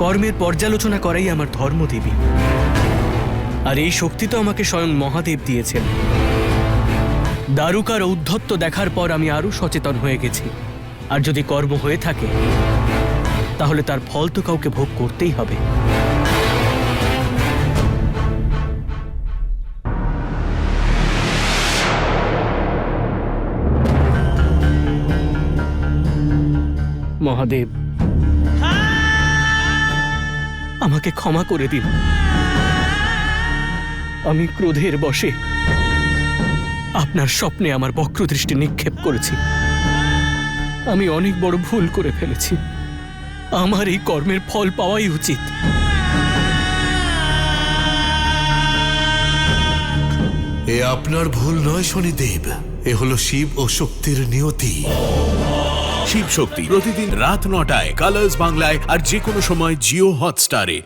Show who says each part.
Speaker 1: কর্মের পর্যালোচনা করাই আমার ধর্ম দেবী। আর এই শক্তি তো আমাকে স্বয়ং মহাদেব দিয়েছেন। দারুকার ঔদ্ধত্য দেখার পর আমি আরো সচেতন হয়ে গেছি। আর যদি কর্ম হয়ে থাকে তাহলে তার ফল তো কাউকে ভোগ করতেই হবে। মহাদেব, আমাকে ক্ষমা করে দিন। আমি ক্রোধের বশে আপনার স্বপ্নে আমার বক্রদৃষ্টি নিক্ষেপ করেছি। আমি অনেক বড় ভুল করে ফেলেছি। আমার এই কর্মের ফল পাওয়াই উচিত।
Speaker 2: এ আপনার ভুল নয় শনিদেব, এ হলো শিব ও শক্তির নিয়তি।
Speaker 3: শিব শক্তি প্রতিদিন রাত ৯টায় কালার্স বাংলায় আর যে কোনো সময় জিও হটস্টারে।